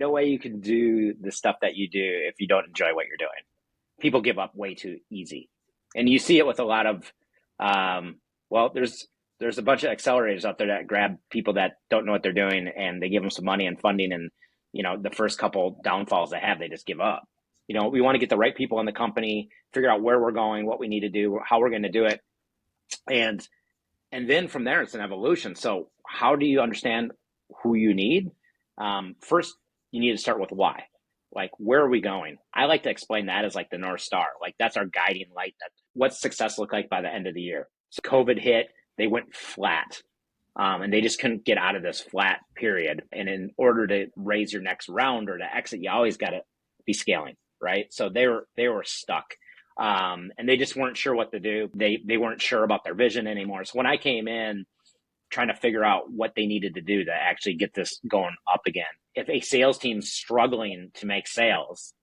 no way you can do the stuff that you do if you don't enjoy what you're doing. People give up way too easy. And you see it with a lot of, well, there's a bunch of accelerators out there that grab people that don't know what they're doing and they give them some money and funding. And, the first couple downfalls they have, they just give up. We want to get the right people in the company, figure out where we're going, what we need to do, how we're going to do it. And then from there, it's an evolution. So how do you understand who you need? First, you need to start with why. Like, where are we going? I like to explain that as like the North Star. Like, that's our guiding light. What's success look like by the end of the year? So COVID hit, they went flat. And they just couldn't get out of this flat period. And in order to raise your next round or to exit, you always got to be scaling, right? So they were stuck. And they just weren't sure what to do. They weren't sure about their vision anymore. So when I came in trying to figure out what they needed to do to actually get this going up again, if a sales team's struggling to make sales,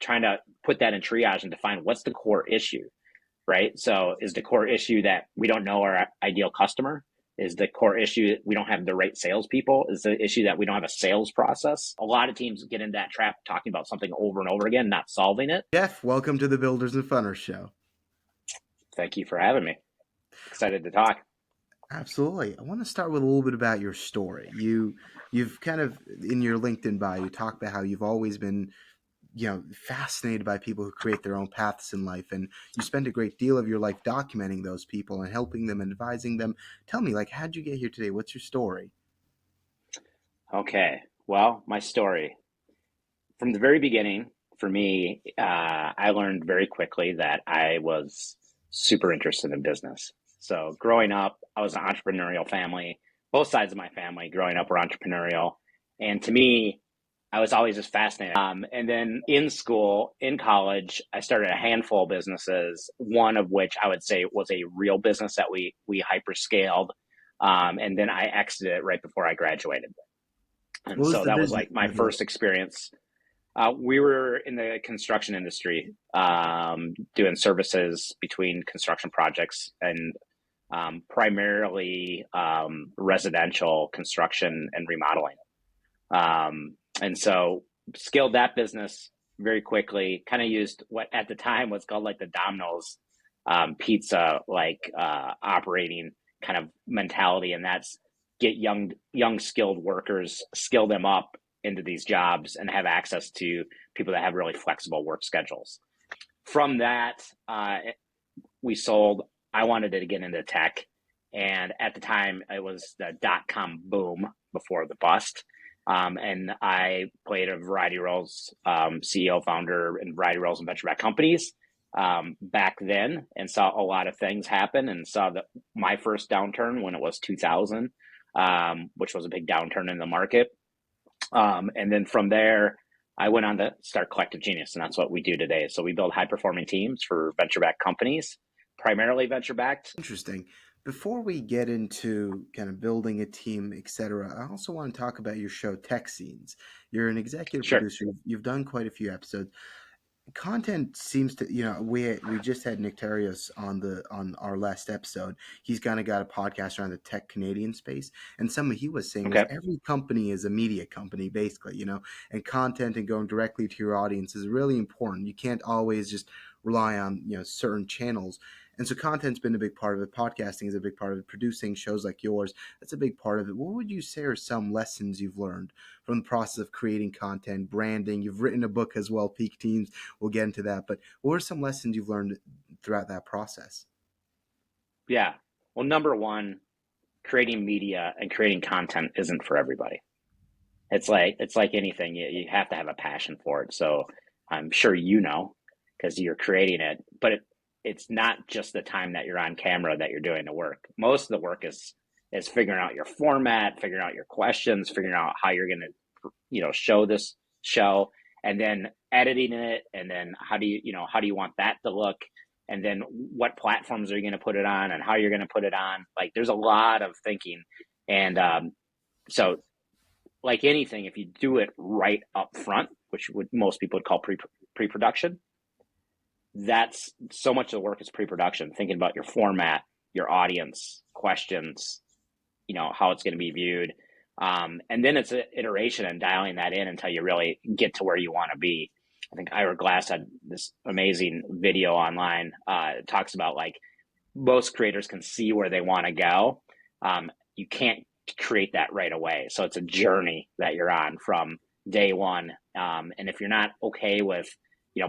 trying to put that in triage and define what's the core issue, right? So is the core issue that we don't know our ideal customer? Is the core issue that we don't have the right salespeople? Is the issue that we don't have a sales process? A lot of teams get into that trap talking about something over and over again, not solving it. Jeff, welcome to the Builders and Funners Show. Thank you for having me. Excited to talk. Absolutely. I want to start with a little bit about your story. You've kind of, in your LinkedIn bio, you talk about how you've always been, fascinated by people who create their own paths in life, and you spend a great deal of your life documenting those people and helping them and advising them. Tell me, how'd you get here today? What's your story? Okay. Well, my story from the very beginning for me, I learned very quickly that I was super interested in business. So growing up, I was an entrepreneurial family. Both sides of my family growing up were entrepreneurial. And to me, I was always just fascinated. And then in school, in college, I started a handful of businesses, one of which I would say was a real business that we hyperscaled. And then I exited it right before I graduated. And so that was like my first experience. We were in the construction industry, doing services between construction projects and primarily residential construction and remodeling. And so scaled that business very quickly, kind of used what at the time was called like the Domino's pizza, operating kind of mentality. And that's get young skilled workers, skill them up into these jobs and have access to people that have really flexible work schedules. From that, we sold. I wanted to get into tech. And at the time, it was the .com boom before the bust. And I played a variety of roles, CEO, founder, and variety of roles in venture-backed companies back then, and saw a lot of things happen, and saw my first downturn when it was 2000, which was a big downturn in the market. And then from there, I went on to start Collective Genius, and that's what we do today. So we build high-performing teams for venture-backed companies, primarily venture-backed. Interesting. Before we get into kind of building a team, etc., I also want to talk about your show, Tech Scenes. You're an executive producer. You've done quite a few episodes. Content seems to, we just had Nick Terrios on our last episode. He's kind of got a podcast around the tech Canadian space, and something he was saying is every company is a media company, basically, and content and going directly to your audience is really important. You can't always just rely on certain channels. And so content's been a big part of it. Podcasting is a big part of it. Producing shows like yours, that's a big part of it. What would you say are some lessons you've learned from the process of creating content, branding? You've written a book as well, Peak Teams. We'll get into that. But what are some lessons you've learned throughout that process? Yeah. Well, number one, creating media and creating content isn't for everybody. It's like anything. You have to have a passion for it. So I'm sure because you're creating it. But it's not just the time that you're on camera that you're doing the work. Most of the work is figuring out your format, figuring out your questions, figuring out how you're going to, show this show, and then editing it. And then how do you want that to look? And then what platforms are you going to put it on and how you're going to put it on? Like, there's a lot of thinking. And so like anything, if you do it right up front, which most people would call pre-production, that's so much of the work is pre-production, thinking about your format, your audience, questions, how it's going to be viewed, And then it's an iteration and dialing that in until you really get to where you want to be. I think Ira Glass had this amazing video online. It talks about like most creators can see where they want to go. You can't create that right away. So it's a journey that you're on from day one. And if you're not okay with,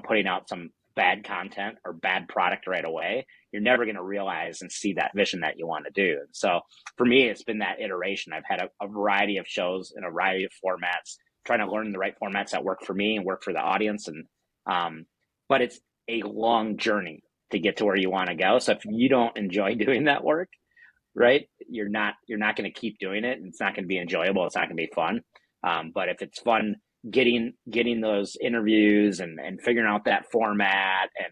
putting out some bad content or bad product right away, you're never going to realize and see that vision that you want to do. So for me, it's been that iteration. I've had a variety of shows in a variety of formats, trying to learn the right formats that work for me and work for the audience. And, but it's a long journey to get to where you want to go. So if you don't enjoy doing that work, right, you're not going to keep doing it. It's not going to be enjoyable. It's not going to be fun. But if it's fun getting those interviews and figuring out that format and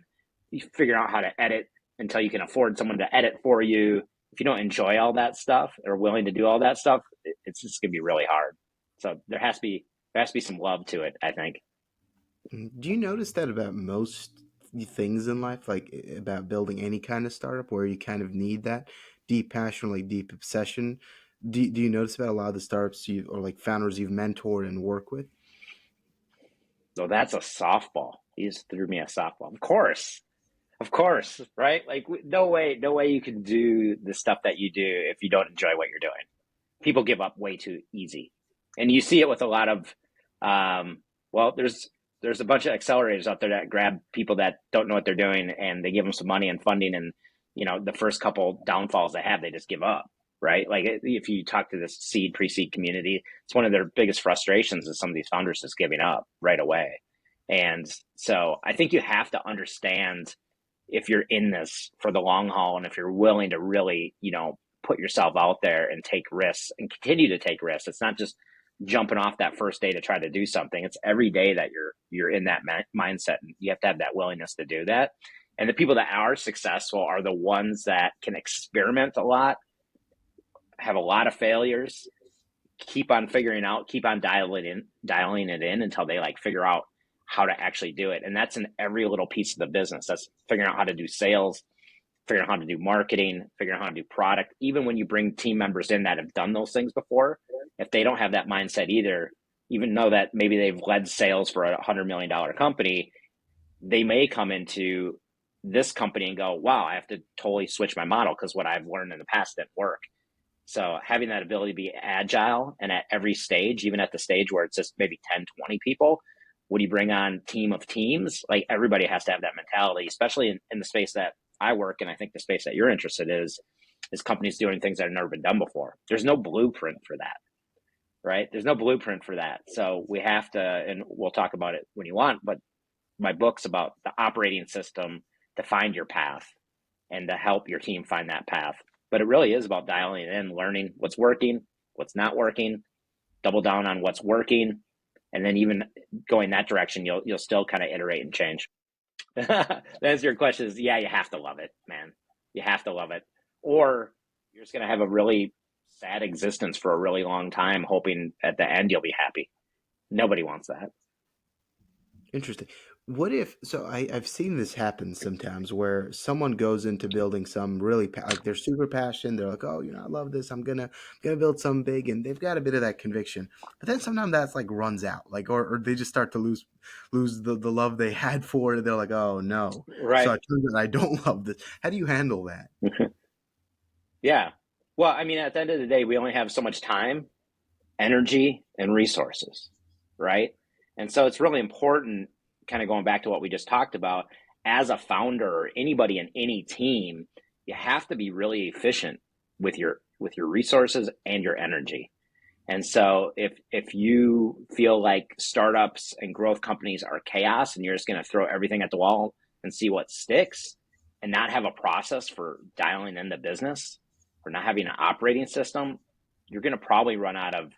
figuring out how to edit until you can afford someone to edit for you, if you don't enjoy all that stuff or willing to do all that stuff, it's just going to be really hard. So there has to be some love to it, I think. Do you notice that about most things in life, like about building any kind of startup, where you kind of need that deep passion, like deep obsession? Do you notice about a lot of the startups or like founders you've mentored and work with? So that's a softball. He just threw me a softball. Of course, right? Like no way you can do the stuff that you do if you don't enjoy what you're doing. People give up way too easy, and you see it with a lot of. There's a bunch of accelerators out there that grab people that don't know what they're doing, and they give them some money and funding, and the first couple downfalls they have, they just give up. Right? Like if you talk to this pre-seed community, it's one of their biggest frustrations is some of these founders just giving up right away. And so I think you have to understand if you're in this for the long haul and if you're willing to really, put yourself out there and take risks and continue to take risks. It's not just jumping off that first day to try to do something. It's every day that you're in that mindset, and you have to have that willingness to do that. And the people that are successful are the ones that can experiment a lot, have a lot of failures, keep on dialing it in until they like figure out how to actually do it. And that's in every little piece of the business. That's figuring out how to do sales, figuring out how to do marketing, figuring out how to do product. Even when you bring team members in that have done those things before, if they don't have that mindset either, even though that maybe they've led sales for $100 million company, they may come into this company and go, wow, I have to totally switch my model because what I've learned in the past didn't work. So having that ability to be agile and at every stage, even at the stage where it's just maybe 10, 20 people, when you bring on team of teams, like everybody has to have that mentality, especially in the space that I work in. I think the space that you're interested in is companies doing things that have never been done before. There's no blueprint for that, right? There's no blueprint for that. So we have to, and we'll talk about it when you want, but my book's about the operating system to find your path and to help your team find that path. But it really is about dialing in, learning what's working, what's not working, double down on what's working, and then even going that direction, you'll still kind of iterate and change. The answer to your question is, yeah, you have to love it, man. You have to love it, or you're just gonna have a really sad existence for a really long time, hoping at the end you'll be happy. Nobody wants that. Interesting. What if, so I've seen this happen sometimes where someone goes into building some really, like they're super passionate. They're like, oh, I love this. I'm gonna build something big. And they've got a bit of that conviction. But then sometimes that's like runs out, like, or they just start to lose the love they had for it. They're like, oh no. Right. So it turns out I don't love this. How do you handle that? Yeah. Well, I mean, at the end of the day, we only have so much time, energy, and resources, right? And so it's really important, kind of going back to what we just talked about, as a founder or anybody in any team, you have to be really efficient with your resources and your energy. And so if you feel like startups and growth companies are chaos and you're just going to throw everything at the wall and see what sticks and not have a process for dialing in the business or not having an operating system, you're going to probably run out of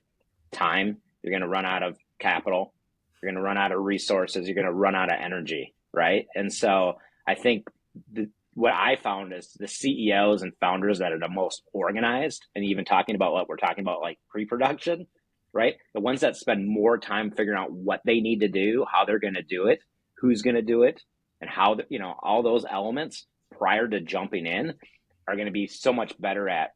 time. You're going to run out of capital. You're going to run out of resources. You're going to run out of energy, right? And so I think what I found is the CEOs and founders that are the most organized, and even talking about what we're talking about, like pre-production, right? The ones that spend more time figuring out what they need to do, how they're going to do it, who's going to do it, and how, all those elements prior to jumping in are going to be so much better at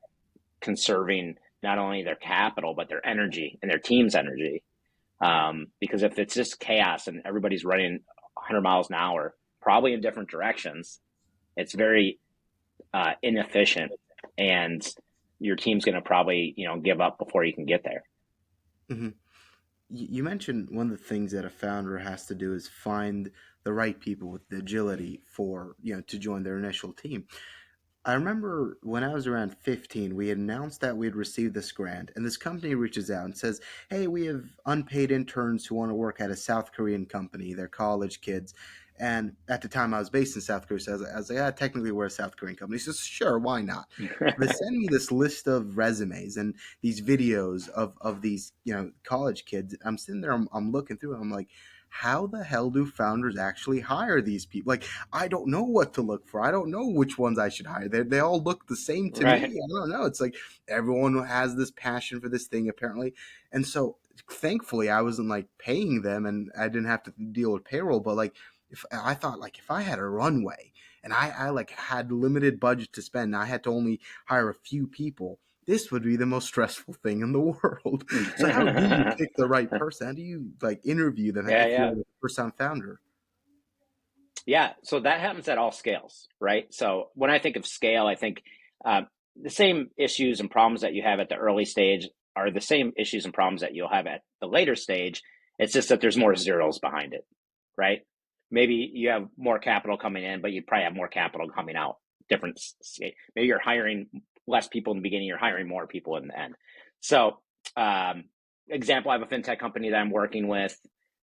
conserving not only their capital, but their energy and their team's energy. Because if it's just chaos and everybody's running 100 miles an hour, probably in different directions, it's very inefficient, and your team's going to probably, give up before you can get there. Mm-hmm. You mentioned one of the things that a founder has to do is find the right people with the agility for, to join their initial team. I remember when I was around 15, we had announced that we had received this grant, and this company reaches out and says, "Hey, we have unpaid interns who want to work at a South Korean company. They're college kids." And at the time, I was based in South Korea, so I was like, "Yeah, technically, we're a South Korean company." He says, "Sure, why not?" So they send me this list of resumes and these videos of these, college kids. I'm sitting there, I'm looking through, and I'm like, how the hell do founders actually hire these people? Like, I don't know what to look for. I don't know which ones I should hire. They all look the same to me. Right. I don't know. It's like everyone has this passion for this thing apparently. And so thankfully I wasn't like paying them and I didn't have to deal with payroll. But like if I thought like if I had a runway and I like had limited budget to spend, and I had to only hire a few people, this would be the most stressful thing in the world. So how do you pick the right person? How do you like interview them Yeah, if you're yeah. a first time founder? Yeah, so that happens at all scales, right? So when I think of scale, I think uh, the same issues and problems that you have at the early stage are the same issues and problems that you'll have at the later stage. It's just that there's more zeros behind it, right? Maybe you have more capital coming in, but you probably have more capital coming out. Different. Maybe you're hiring less people in the beginning, you're hiring more people in the end. So, um, example, I have a fintech company that I'm working with.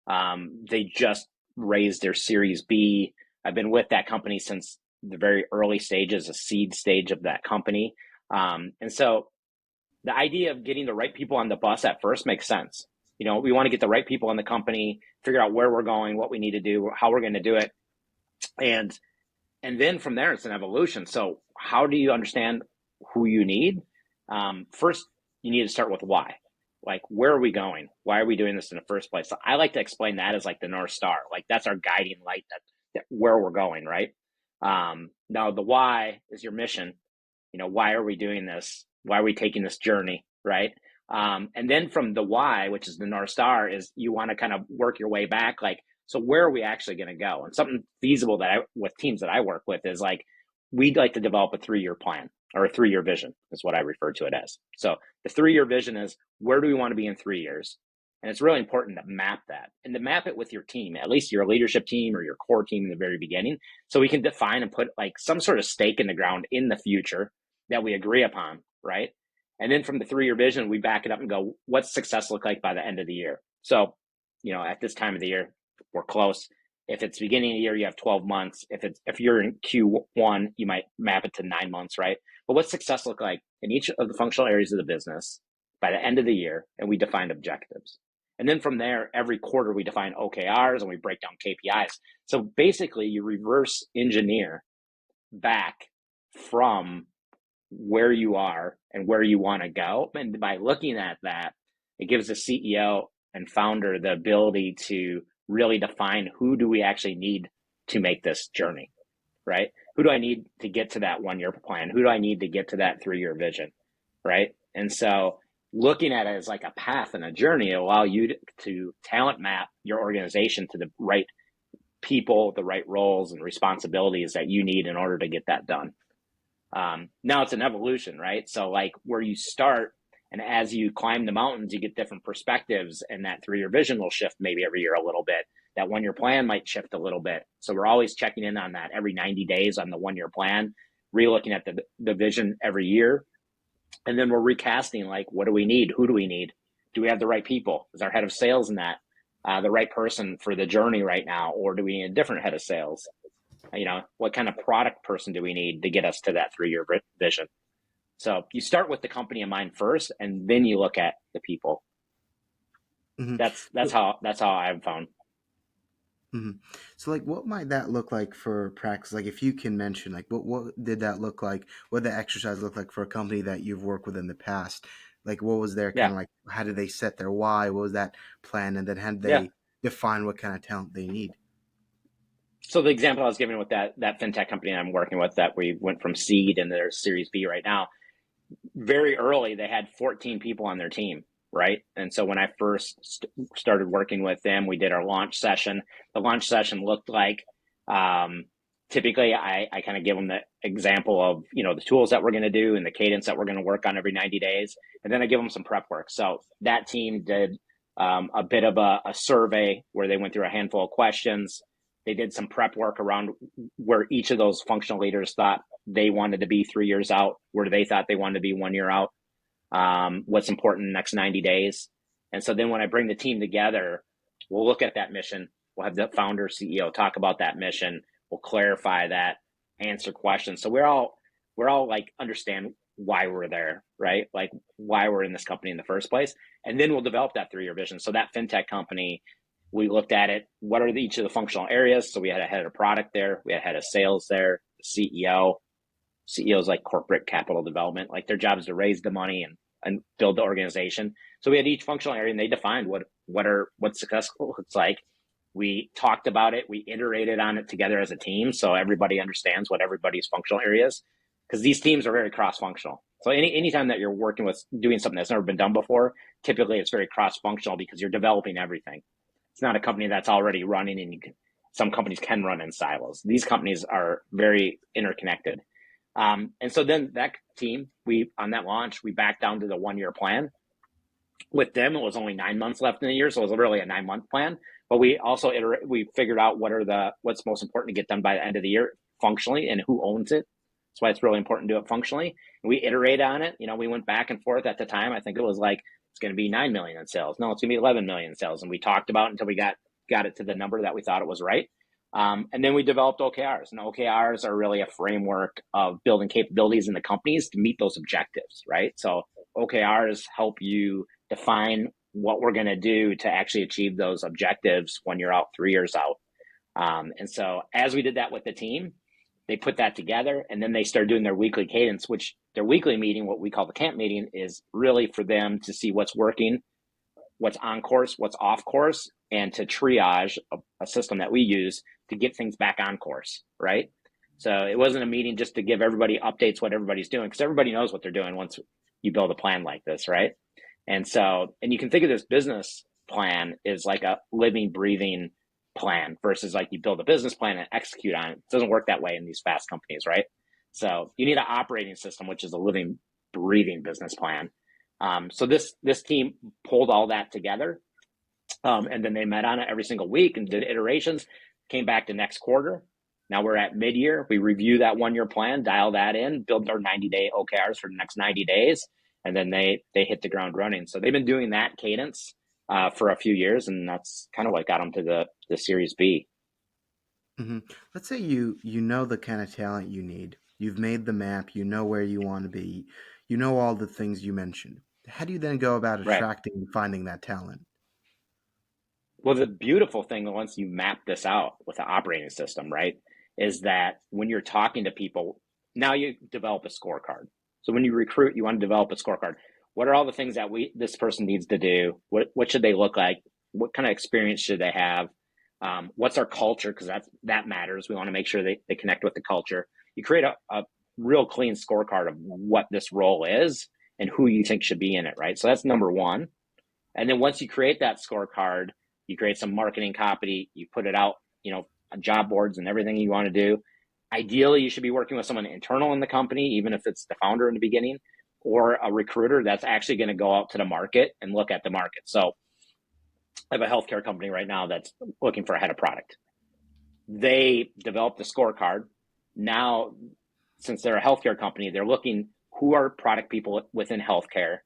They just raised their Series B. I've been with that company since the very early stages, a seed stage of that company. And so the idea of getting the right people on the bus at first makes sense. We want to get the right people in the company, figure out where we're going, what we need to do, how we're going to do it. And then from there, it's an evolution. So how do you understand who you need? First, you need to start with why. Like, where are we going? Why are we doing this in the first place? So I like to explain that as like the North Star. Like that's our guiding light, that where we're going, right? Now the why is your mission. Why are we doing this? Why are we taking this journey, right? And then from the why, which is the North Star, is you want to kind of work your way back. Like, so where are we actually going to go? And something feasible with teams that I work with is like, we'd like to develop a 3-year plan or a 3-year vision is what I refer to it as. So the 3-year vision is, where do we want to be in 3 years? And it's really important to map that and to map it with your team, at least your leadership team or your core team in the very beginning. So we can define and put like some sort of stake in the ground in the future that we agree upon, right? And then from the 3-year vision, we back it up and go, what's success look like by the end of the year? So, at this time of the year, we're close. If it's beginning of the year, you have 12 months. If you're in Q1, you might map it to 9 months, right? But what's success look like in each of the functional areas of the business by the end of the year? And we define objectives. And then from there, every quarter we define OKRs and we break down KPIs. So basically, you reverse engineer back from where you are and where you want to go. And by looking at that, it gives the CEO and founder the ability to really define who do we actually need to make this journey, right? Who do I need to get to that 1-year plan? Who do I need to get to that 3-year vision, right? And so looking at it as like a path and a journey allow you to talent map your organization to the right people, the right roles and responsibilities that you need in order to get that done. Now it's an evolution, right? So like where you start and as you climb the mountains, you get different perspectives and that 3-year vision will shift maybe every year a little bit. That 1-year plan might shift a little bit. So we're always checking in on that every 90 days on the 1-year plan, re-looking at the vision every year. And then we're recasting like, what do we need? Who do we need? Do we have the right people? Is our head of sales in that the right person for the journey right now? Or do we need a different head of sales? What kind of product person do we need to get us to that 3-year vision? So you start with the company in mind first, and then you look at the people. Mm-hmm. That's how I've found. Mm-hmm. So, like, what might that look like for practice? Like, if you can mention, like, what did that look like? What did the exercise look like for a company that you've worked with in the past? Like, what was their kind Yeah, of like? How did they set their why? What was that plan? And then how did yeah. they define what kind of talent they need? So the example I was giving with that fintech company I'm working with, that we went from seed and their Series B right now, very early, they had 14 people on their team, right? And so when I first started working with them, we did our launch session. The launch session looked like, typically I kind of give them the example of, the tools that we're going to do and the cadence that we're going to work on every 90 days. And then I give them some prep work. So that team did a bit of a survey where they went through a handful of questions. They did some prep work around where each of those functional leaders thought they wanted to be 3 years out, where they thought they wanted to be 1 year out, what's important in the next 90 days. And so then when I bring the team together, we'll look at that mission. We'll have the founder, CEO talk about that mission. We'll clarify that, answer questions. So we're all like understand why we're there, right? Like why we're in this company in the first place. And then we'll develop that 3-year vision. So that fintech company, we looked at it. What are each of the functional areas? So we had a head of product there. We had a head of sales there, the CEO. CEO is like corporate capital development. Like their job is to raise the money and build the organization. So we had each functional area and they defined what successful looks like. We talked about it. We iterated on it together as a team. So everybody understands what everybody's functional area is, because these teams are very cross-functional. So anytime that you're working with doing something that's never been done before, typically it's very cross-functional because you're developing everything. It's not a company that's already running, and some companies can run in silos. These companies are very interconnected. And so then that team, on that launch, we backed down to the 1-year plan. With them, it was only 9 months left in the year, so it was really a 9-month plan. But we also we figured out what's most important to get done by the end of the year functionally, and who owns it. That's why it's really important to do it functionally. And we iterate on it. We went back and forth at the time. I think it was like, it's going to be 9 million in sales. No, it's going to be 11 million in sales. And we talked about it until we got it to the number that we thought it was right. And then we developed OKRs. And OKRs are really a framework of building capabilities in the companies to meet those objectives, right? So OKRs help you define what we're going to do to actually achieve those objectives when you're out 3 years out. And so as we did that with the team, they put that together, and then they started doing their weekly cadence, which their weekly meeting, what we call the camp meeting, is really for them to see what's working, what's on course, what's off course, and to triage a system that we use to get things back on course, right? So it wasn't a meeting just to give everybody updates what everybody's doing, because everybody knows what they're doing once you build a plan like this, right? And you can think of this business plan as like a living, breathing plan versus like you build a business plan and execute on it. It doesn't work that way in these fast companies, right? So you need an operating system, which is a living, breathing business plan. So this team pulled all that together, and then they met on it every single week and did iterations, came back to next quarter. Now we're at mid-year. We review that 1-year plan, dial that in, build our 90-day OKRs for the next 90 days, and then they hit the ground running. So they've been doing that cadence for a few years, and that's kind of what got them to the Series B. Mm-hmm. Let's say you know the kind of talent you need. You've made the map. You know where you want to be. You know all the things you mentioned. How do you then go about attracting and finding that talent? Well, the beautiful thing, once you map this out with the operating system, right, is that when you're talking to people, now you develop a scorecard. So when you recruit, you want to develop a scorecard. What are all the things that this person needs to do? What should they look like? What kind of experience should they have? What's our culture? Because that matters. We want to make sure they connect with the culture. You create a real clean scorecard of what this role is and who you think should be in it, right? So that's number one. And then once you create that scorecard, you create some marketing copy, you put it out, on job boards and everything you want to do. Ideally, you should be working with someone internal in the company, even if it's the founder in the beginning, or a recruiter that's actually going to go out to the market and look at the market. So I have a healthcare company right now that's looking for a head of product. They developed a scorecard. Now, since they're a healthcare company, they're looking who are product people within healthcare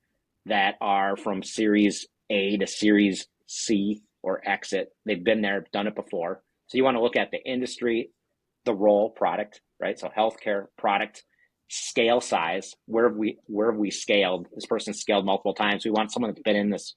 that are from Series A to Series C or exit. They've been there, done it before. So you want to look at the industry, the role, product, right? So healthcare, product, scale size. Where have we scaled? This person scaled multiple times. We want someone that's been in this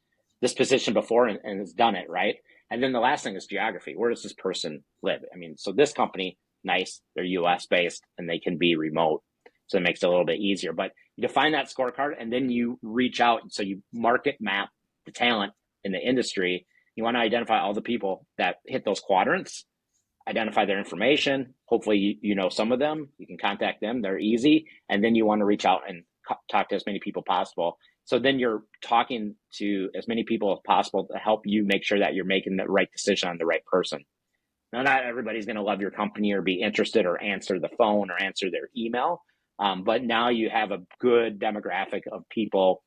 position before and has done it, right? And then the last thing is geography. Where does this person live? I mean, so this company, nice, they're US based and they can be remote. So it makes it a little bit easier. But you define that scorecard and then you reach out. So you market map the talent in the industry. You want to identify all the people that hit those quadrants, identify their information. Hopefully, you know some of them. You can contact them. They're easy. And then you want to reach out and talk to as many people possible. So then you're talking to as many people as possible to help you make sure that you're making the right decision on the right person. Now, not everybody's going to love your company or be interested or answer the phone or answer their email. But now you have a good demographic of people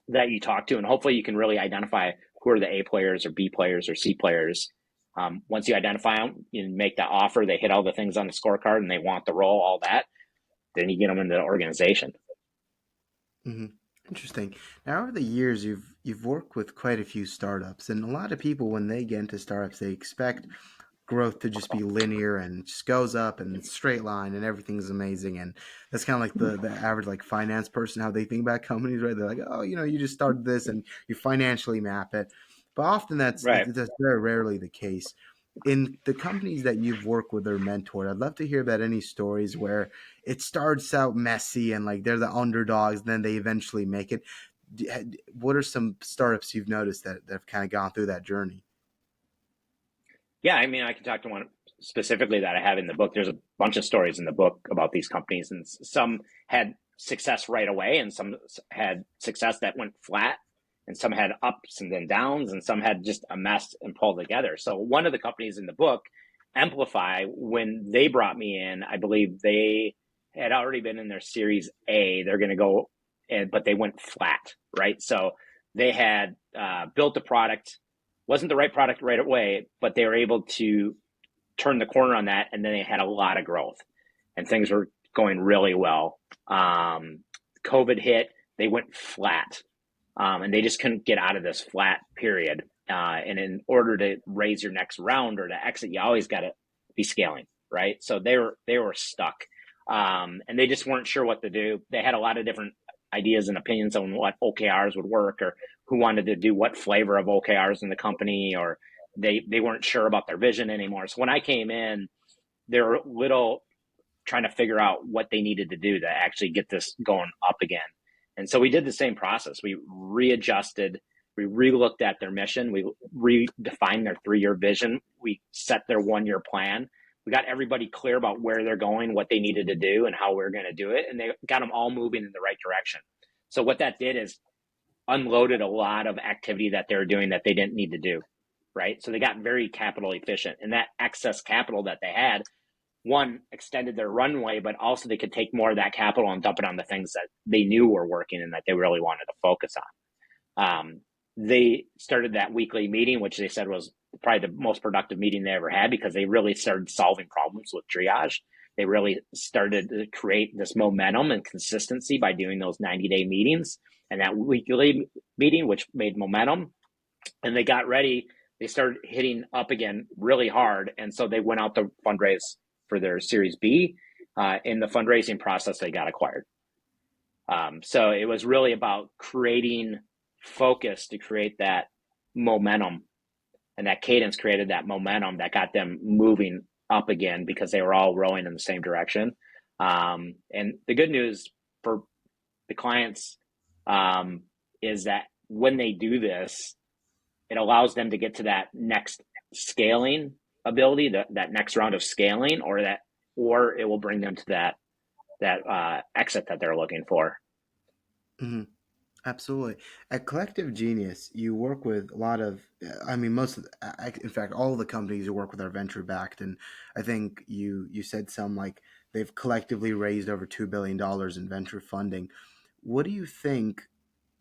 that you talk to, and hopefully you can really identify who are the A players or B players or C players. Once you identify them, you make that offer, they hit all the things on the scorecard and they want the role, all that, then you get them into the organization. Mm-hmm. Interesting. Now, over the years, you've worked with quite a few startups, and a lot of people, when they get into startups, they expect growth to just be linear and just goes up and straight line and everything's amazing. And that's kind of like the average like finance person, how they think about companies, right? They're like, oh, you just started this and you financially map it. But often that's Right. very rarely the case. In the companies that you've worked with or mentored, I'd love to hear about any stories where it starts out messy and like they're the underdogs, and then they eventually make it. What are some startups you've noticed that have kind of gone through that journey? Yeah, I mean, I can talk to one specifically that I have in the book. There's a bunch of stories in the book about these companies, and some had success right away, and some had success that went flat, and some had ups and then downs, and some had just a mess and pulled together. So one of the companies in the book, Amplify, when they brought me in, I believe they had already been in their Series A. They're going to go, but they went flat, right? So they had built a product, wasn't the right product right away, but they were able to turn the corner on that, and then they had a lot of growth, and things were going really well. COVID hit, they went flat, and they just couldn't get out of this flat period. And in order to raise your next round or to exit, you always got to be scaling, right? So they were stuck, and they just weren't sure what to do. They had a lot of different ideas and opinions on what OKRs would work, or who wanted to do what flavor of OKRs in the company, or they weren't sure about their vision anymore. So when I came in, they were little trying to figure out what they needed to do to actually get this going up again. And so we did the same process. We readjusted, we relooked at their mission, we redefined their 3-year vision, we set their 1-year plan. We got everybody clear about where they're going, what they needed to do, and how we're going to do it. And they got them all moving in the right direction. So what that did is unloaded a lot of activity that they were doing that they didn't need to do, right? So they got very capital efficient. And that excess capital that they had, one, extended their runway, but also they could take more of that capital and dump it on the things that they knew were working and that they really wanted to focus on. They started that weekly meeting, which they said was probably the most productive meeting they ever had, because they really started solving problems with triage. They really started to create this momentum and consistency by doing those 90-day meetings and that weekly meeting, which made momentum. And they got ready. They started hitting up again really hard. And so they went out to fundraise for their Series B. In the fundraising process, they got acquired. So it was really about creating focus to create that momentum, and that cadence created that momentum that got them moving up again, because they were all rowing in the same direction. And the good news for the clients is that when they do this, it allows them to get to that next scaling ability, that next round of scaling, or it will bring them to that exit that they're looking for. Mm-hmm. Absolutely. At Collective Genius, you work with a lot of, I mean, in fact, all of the companies you work with are venture backed. And I think you said some like they've collectively raised over $2 billion in venture funding. What do you think?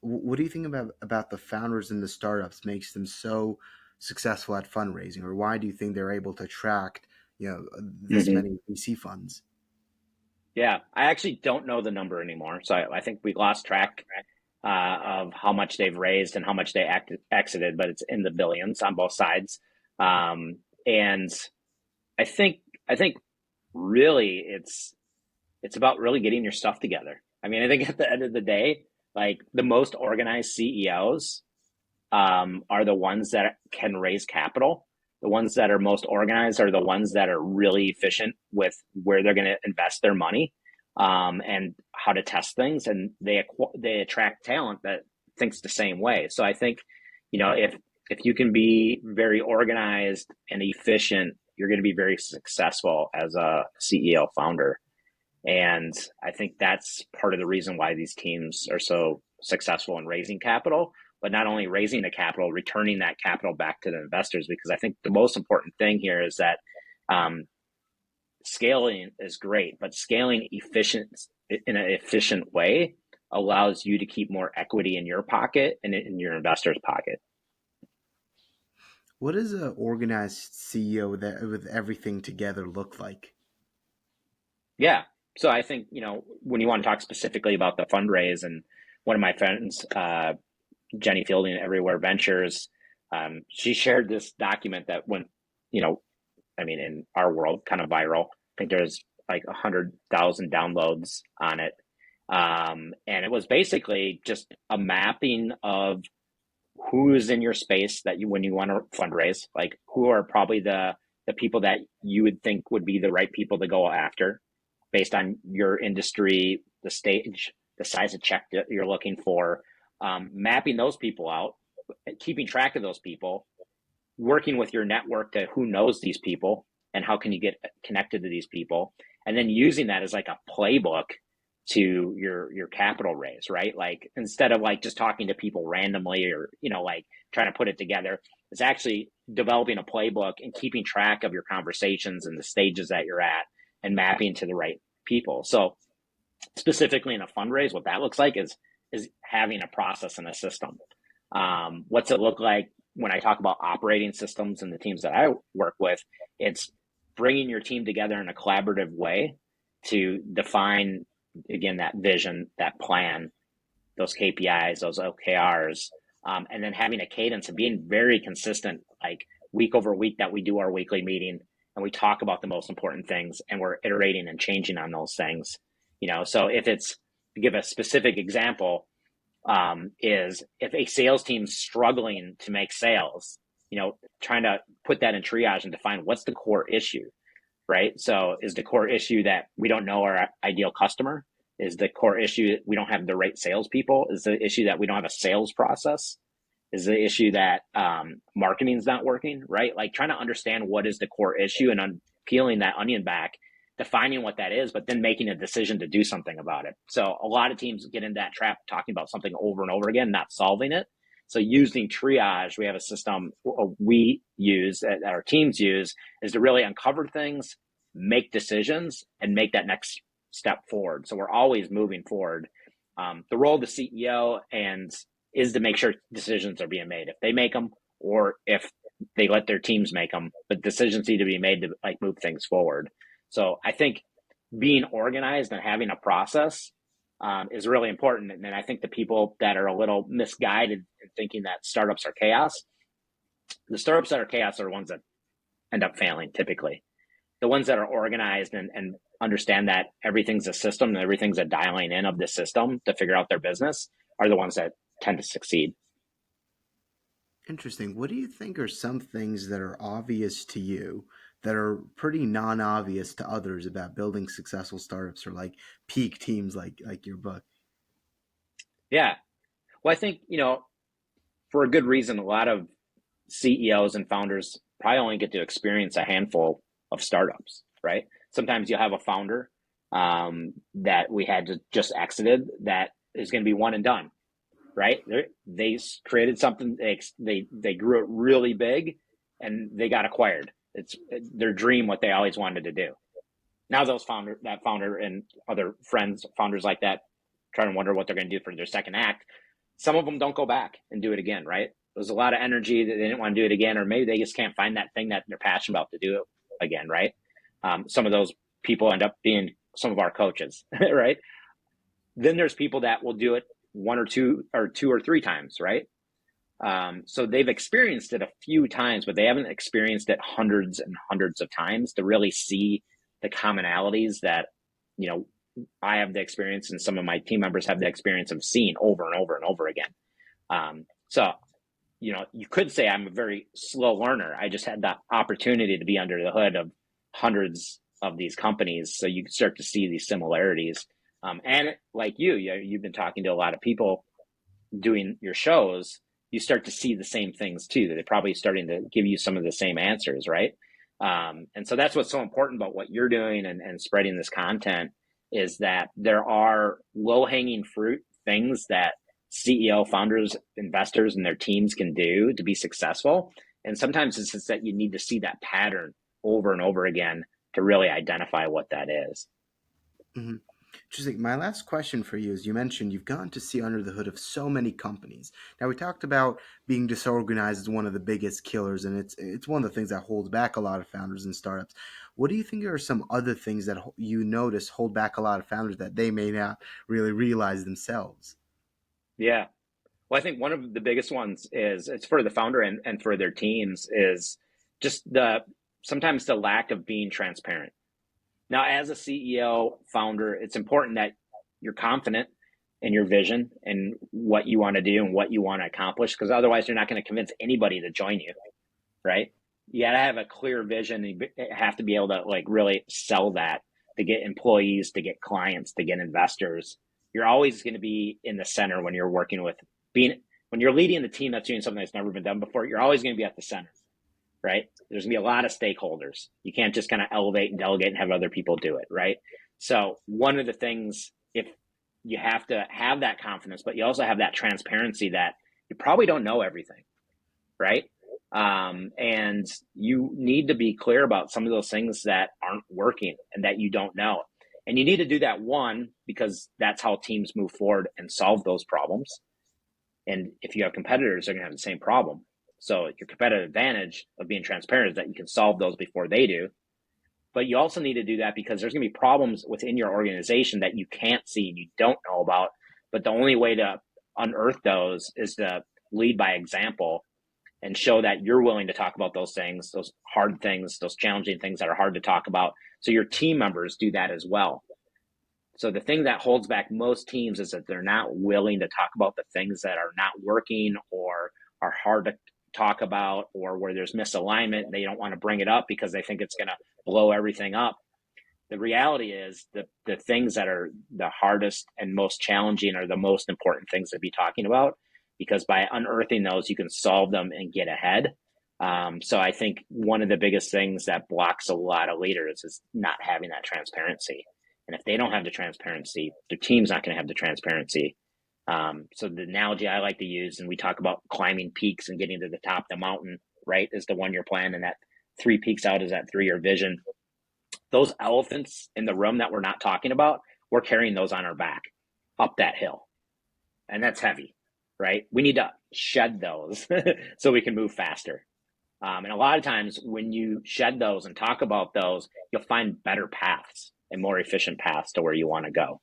What do you think about the founders and the startups makes them so successful at fundraising, or why do you think they're able to attract, this many VC funds? Yeah, I actually don't know the number anymore. So I think we lost track of how much they've raised and how much they exited, but it's in the billions on both sides. And I think really it's about really getting your stuff together. I mean, I think at the end of the day, like the most organized CEOs are the ones that can raise capital. The ones that are most organized are the ones that are really efficient with where they're going to invest their money, and how to test things, and they attract talent that thinks the same way. So I think, if you can be very organized and efficient, you're going to be very successful as a CEO founder. And I think that's part of the reason why these teams are so successful in raising capital, but not only raising the capital, returning that capital back to the investors. Because I think the most important thing here is that scaling is great, but scaling in an efficient way allows you to keep more equity in your pocket and in your investor's pocket. What does an organized CEO with everything together look like? Yeah. So I think, when you want to talk specifically about the fundraise, and one of my friends, Jenny Fielding at Everywhere Ventures, she shared this document that went, in our world, kind of viral. I think there's like 100,000 downloads on it. And it was basically just a mapping of who's in your space when you want to fundraise, like who are probably the people that you would think would be the right people to go after based on your industry, the stage, the size of check that you're looking for, mapping those people out, keeping track of those people, working with your network to who knows these people and how can you get connected to these people, and then using that as like a playbook to your capital raise, right? Like instead of like just talking to people randomly or, like trying to put it together, it's actually developing a playbook and keeping track of your conversations and the stages that you're at and mapping to the right people. So specifically in a fundraise, what that looks like is having a process and a system. What's it look like when I talk about operating systems and the teams that I work with? It's bringing your team together in a collaborative way to define, again, that vision, that plan, those KPIs, those OKRs, and then having a cadence and being very consistent, like week over week that we do our weekly meeting and we talk about the most important things and we're iterating and changing on those things. So if it's, to give a specific example, is if a sales team's struggling to make sales, trying to put that in triage and define what's the core issue, right? So is the core issue that we don't know our ideal customer? Is the core issue that we don't have the right salespeople? Is the issue that we don't have a sales process? Is the issue that marketing is not working, right? Like trying to understand what is the core issue and peeling that onion back, defining what that is, but then making a decision to do something about it. So a lot of teams get in that trap talking about something over and over again, not solving it. So using triage, we have a system we use, that our teams use, is to really uncover things, make decisions, and make that next step forward. So we're always moving forward. The role of the CEO is to make sure decisions are being made, if they make them or if they let their teams make them, but decisions need to be made to like move things forward. So I think being organized and having a process is really important. And then I think the people that are a little misguided in thinking that startups are chaos, the startups that are chaos are the ones that end up failing typically. The ones that are organized and understand that everything's a system and everything's a dialing in of the system to figure out their business are the ones that tend to succeed. Interesting. What do you think are some things that are obvious to you that are pretty non-obvious to others about building successful startups or like peak teams like your book? Yeah. Well, I think, for a good reason, a lot of CEOs and founders probably only get to experience a handful of startups, right? Sometimes you'll have a founder that we had to just exited that is going to be one and done, right? They created something, they grew it really big and they got acquired. It's their dream, what they always wanted to do. Now that founder and other founders like that, trying to wonder what they're going to do for their second act. Some of them don't go back and do it again, right? There's a lot of energy that they didn't want to do it again, or maybe they just can't find that thing that they're passionate about to do it again, right? Some of those people end up being some of our coaches, right? Then there's people that will do it one or two or three times, right? So they've experienced it a few times, but they haven't experienced it hundreds and hundreds of times to really see the commonalities that, I have the experience and some of my team members have the experience of seeing over and over and over again. So, you could say I'm a very slow learner. I just had the opportunity to be under the hood of hundreds of these companies. So you can start to see these similarities. And like you've been talking to a lot of people doing your shows, you start to see the same things too, that they're probably starting to give you some of the same answers, right? And so that's what's so important about what you're doing and spreading this content is that there are low-hanging fruit things that CEO, founders, investors, and their teams can do to be successful. And sometimes it's just that you need to see that pattern over and over again to really identify what that is. Mm-hmm. Interesting. My last question for you is, you mentioned you've gone to see under the hood of so many companies. Now, we talked about being disorganized as one of the biggest killers, and it's one of the things that holds back a lot of founders and startups. What do you think are some other things that you notice hold back a lot of founders that they may not really realize themselves? Yeah. Well, I think one of the biggest ones is, it's for the founder and for their teams, is just sometimes the lack of being transparent. Now, as a CEO, founder, it's important that you're confident in your vision and what you want to do and what you want to accomplish, because otherwise you're not going to convince anybody to join you, right? You got to have a clear vision. You have to be able to like really sell that to get employees, to get clients, to get investors. You're always going to be in the center when you're working with when you're leading the team that's doing something that's never been done before. You're always going to be at the center, right? There's gonna be a lot of stakeholders. You can't just kind of elevate and delegate and have other people do it, right? So one of the things, if you have to have that confidence, but you also have that transparency that you probably don't know everything, right? And you need to be clear about some of those things that aren't working and that you don't know. And you need to do that, one, because that's how teams move forward and solve those problems. And if you have competitors, they're gonna have the same problem. So your competitive advantage of being transparent is that you can solve those before they do. But you also need to do that because there's going to be problems within your organization that you can't see and you don't know about. But the only way to unearth those is to lead by example and show that you're willing to talk about those things, those hard things, those challenging things that are hard to talk about. So your team members do that as well. So the thing that holds back most teams is that they're not willing to talk about the things that are not working or are hard to talk about, or where there's misalignment. They don't want to bring it up because they think it's going to blow everything up. The reality is the things that are the hardest and most challenging are the most important things to be talking about, because by unearthing those, you can solve them and get ahead. So I think one of the biggest things that blocks a lot of leaders is not having that transparency. And if they don't have the transparency, their team's not going to have the transparency. So the analogy I like to use, and we talk about climbing peaks and getting to the top of the mountain, right, is the 1-year plan, and that 3 peaks out is that 3-year vision. Those elephants in the room that we're not talking about, we're carrying those on our back up that hill. And that's heavy, right? We need to shed those so we can move faster. And a lot of times when you shed those and talk about those, you'll find better paths and more efficient paths to where you want to go.